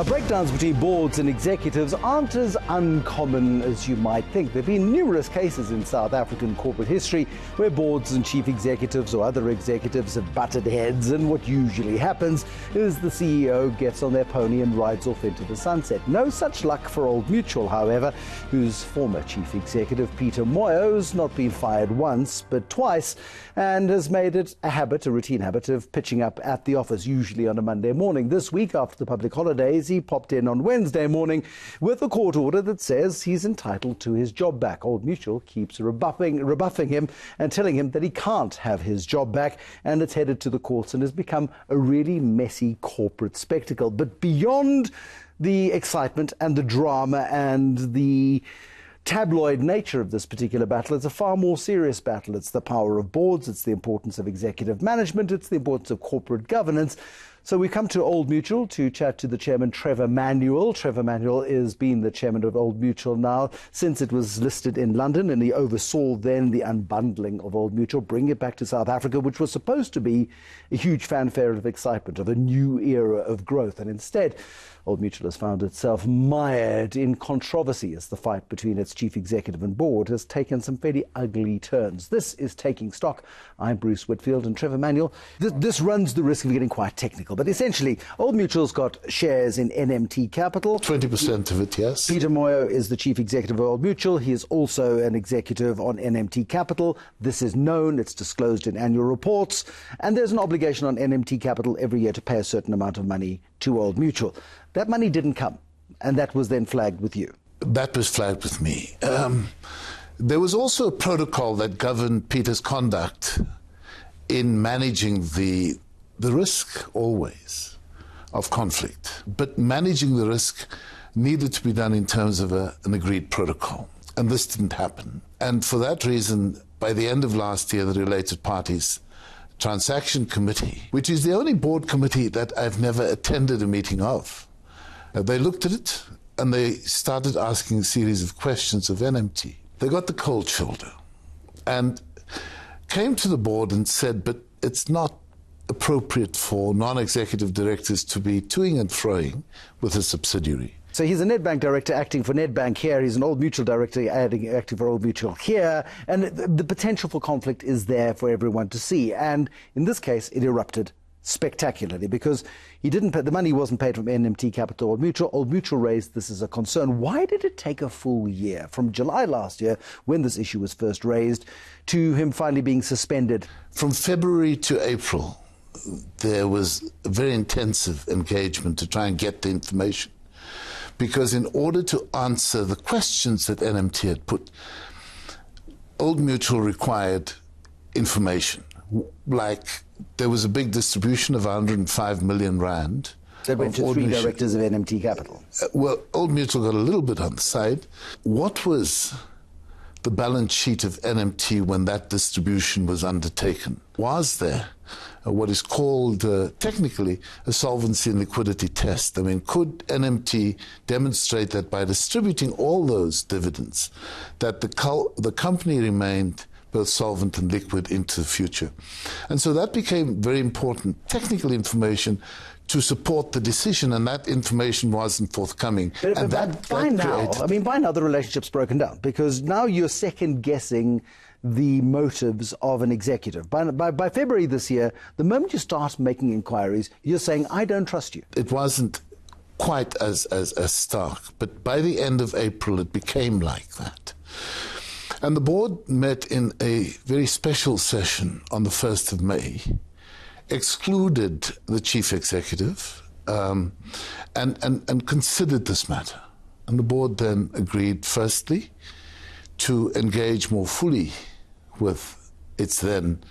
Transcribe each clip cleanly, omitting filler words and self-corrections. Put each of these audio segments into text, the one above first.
Now, breakdowns between boards and executives aren't as uncommon as you might think. There have been numerous cases in South African corporate history where boards and chief executives or other executives have butted heads, and what usually happens is the CEO gets on their pony and rides off into the sunset. No such luck for Old Mutual, however, whose former chief executive, Peter Moyo, has not been fired once but twice and has made it a routine habit of pitching up at the office, usually on a Monday morning. This week, after the public holidays, he popped in on Wednesday morning with a court order that says he's entitled to his job back. Old Mutual keeps rebuffing him and telling him that he can't have his job back, and it's headed to the courts and has become a really messy corporate spectacle. But beyond the excitement and the drama and the tabloid nature of this particular battle, it's a far more serious battle. It's the power of boards, it's the importance of executive management, it's the importance of corporate governance. So we come to Old Mutual to chat to the chairman, Trevor Manuel. Trevor Manuel has been the chairman of Old Mutual now since it was listed in London, and he oversaw then the unbundling of Old Mutual, bringing it back to South Africa, which was supposed to be a huge fanfare of excitement, of a new era of growth. And instead, Old Mutual has found itself mired in controversy as the fight between its chief executive and board has taken some fairly ugly turns. This is Taking Stock. I'm Bruce Whitfield, and Trevor Manuel. This runs the risk of getting quite technical, but essentially, Old Mutual's got shares in NMT Capital. 20% of it, yes. Peter Moyo is the chief executive of Old Mutual. He is also an executive on NMT Capital. This is known, it's disclosed in annual reports, and there's an obligation on NMT Capital every year to pay a certain amount of money to Old Mutual. That money didn't come, and that was then flagged with you. That was flagged with me. There was also a protocol that governed Peter's conduct in managing the risk, always, of conflict. But managing the risk needed to be done in terms of an agreed protocol, and this didn't happen. And for that reason, by the end of last year, the Related Parties Transaction Committee, which is the only board committee that I've never attended a meeting of, they looked at it and they started asking a series of questions of NMT. They got the cold shoulder and came to the board and said, but it's not appropriate for non-executive directors to be toing and froing with a subsidiary. So he's a Nedbank director acting for Nedbank here. He's an Old Mutual director acting for Old Mutual here. And the potential for conflict is there for everyone to see. And in this case, it erupted spectacularly because the money wasn't paid from NMT Capital to Old Mutual. Old Mutual raised this as a concern. Why did it take a full year, from July last year, when this issue was first raised, to him finally being suspended? From February to April, there was a very intensive engagement to try and get the information. Because in order to answer the questions that NMT had put, Old Mutual required information. Like, there was a big distribution of 105 million rand. That went to three directors of NMT Capital. Well, Old Mutual got a little bit on the side. What was the balance sheet of NMT when that distribution was undertaken? Was there what is called technically a solvency and liquidity test? I mean, could NMT demonstrate that by distributing all those dividends, that the company remained both solvent and liquid into the future? And so that became very important technical information to support the decision, and that information wasn't forthcoming. But by now the relationship's broken down, because now you're second-guessing the motives of an executive. By February this year, the moment you start making inquiries, you're saying, I don't trust you. It wasn't quite as stark, but by the end of April, it became like that. And the board met in a very special session on the 1st of May, excluded the chief executive, and considered this matter. And the board then agreed, firstly, to engage more fully with its then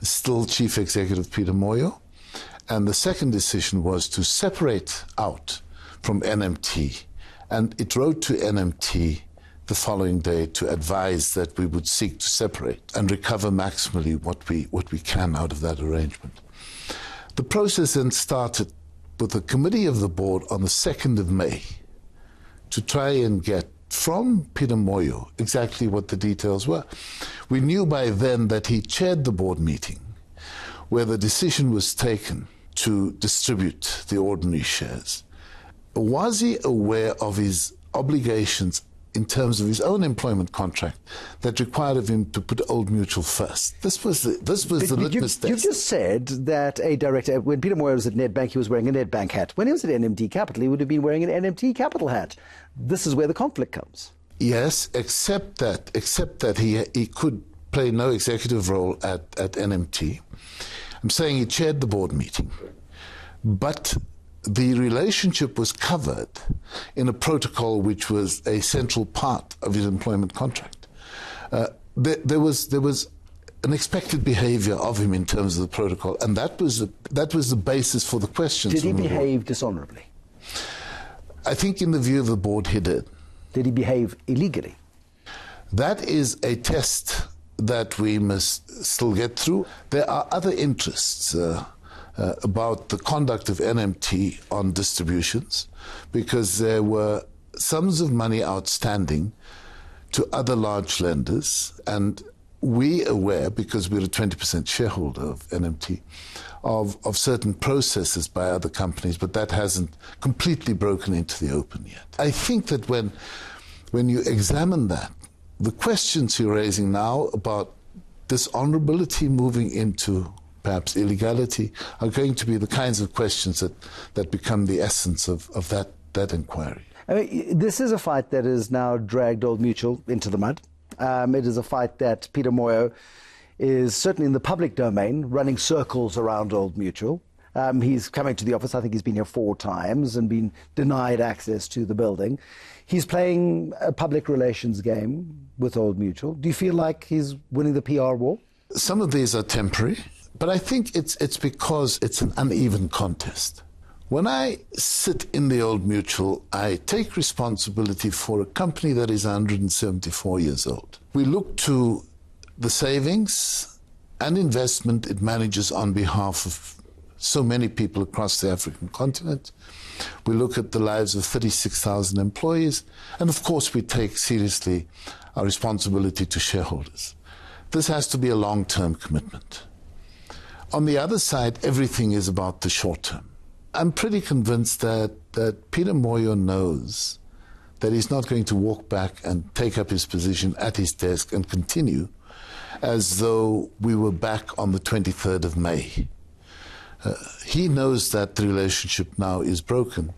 still chief executive, Peter Moyo. And the second decision was to separate out from NMT. And it wrote to NMT the following day to advise that we would seek to separate and recover maximally what we can out of that arrangement. The process then started with a committee of the board on the 2nd of May to try and get from Peter Moyo exactly what the details were. We knew by then that he chaired the board meeting where the decision was taken to distribute the ordinary shares. was he aware of his obligations in terms of his own employment contract that required of him to put Old Mutual first? This was the litmus test. You've just said that a director, when Peter Moyo was at Nedbank, he was wearing a Nedbank hat. When he was at NMT Capital, he would have been wearing an NMT Capital hat. This is where the conflict comes. Yes, except that he could play no executive role at NMT. I'm saying he chaired the board meeting, but the relationship was covered in a protocol which was a central part of his employment contract. There was an expected behavior of him in terms of the protocol, and that was the basis for the questions. Did he behave dishonorably? I think in the view of the board he did. Did he behave illegally? That is a test that we must still get through. There are other interests about the conduct of NMT on distributions, because there were sums of money outstanding to other large lenders, and we aware, because we're a 20% shareholder of NMT, of certain processes by other companies, but that hasn't completely broken into the open yet. I think that when you examine that, the questions you're raising now about dishonorability moving into perhaps illegality are going to be the kinds of questions that become the essence of that inquiry. I mean, this is a fight that has now dragged Old Mutual into the mud. It is a fight that Peter Moyo is certainly in the public domain, running circles around Old Mutual. He's coming to the office. I think he's been here 4 times and been denied access to the building. He's playing a public relations game with Old Mutual. Do you feel like he's winning the PR war? Some of these are temporary, but I think it's because it's an uneven contest. When I sit in the Old Mutual, I take responsibility for a company that is 174 years old. We look to the savings and investment it manages on behalf of so many people across the African continent. We look at the lives of 36,000 employees, and of course we take seriously our responsibility to shareholders. This has to be a long-term commitment. On the other side, everything is about the short term. I'm pretty convinced that Peter Moyo knows that he's not going to walk back and take up his position at his desk and continue as though we were back on the 23rd of May. He knows that the relationship now is broken.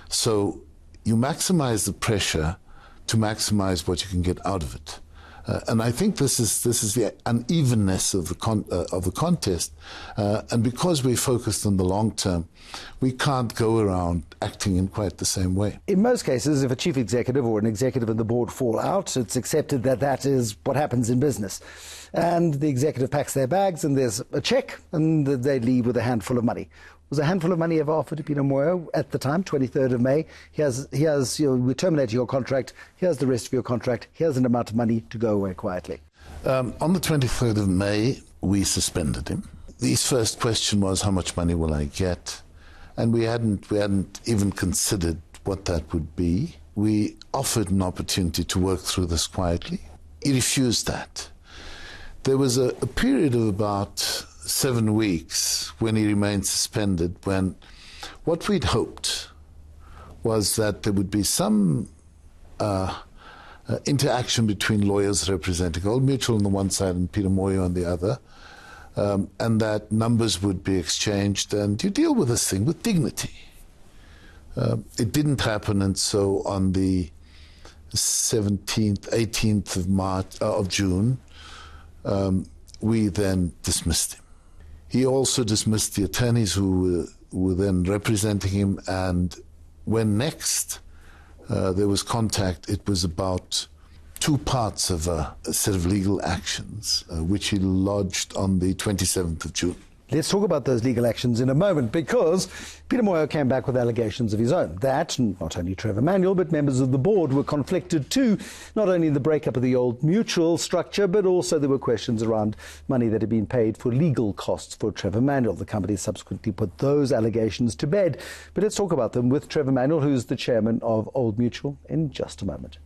So you maximize the pressure to maximize what you can get out of it. And I think this is the unevenness of the contest. And because we're focused on the long term, we can't go around acting in quite the same way. In most cases, if a chief executive or an executive and the board fall out, it's accepted that that is what happens in business. And the executive packs their bags and there's a check and they leave with a handful of money. Was a handful of money ever offered to Peter Moyo at the time, 23rd of May? We terminate your contract, here's the rest of your contract, here's an amount of money to go away quietly. On the 23rd of May, we suspended him. His first question was, how much money will I get? And we hadn't even considered what that would be. We offered an opportunity to work through this quietly. He refused that. There was a period of about 7 weeks when he remained suspended, when what we'd hoped was that there would be some interaction between lawyers representing Old Mutual on the one side and Peter Moyo on the other, and that numbers would be exchanged and you deal with this thing with dignity. It didn't happen, and so on the 17th, 18th of June, we then dismissed him. He also dismissed the attorneys who were then representing him, and when next there was contact, it was about 2 parts of a set of legal actions, which he lodged on the 27th of June. Let's talk about those legal actions in a moment, because Peter Moyo came back with allegations of his own. That, and not only Trevor Manuel, but members of the board were conflicted too, not only in the breakup of the Old Mutual structure, but also there were questions around money that had been paid for legal costs for Trevor Manuel. The company subsequently put those allegations to bed. But let's talk about them with Trevor Manuel, who's the chairman of Old Mutual, in just a moment.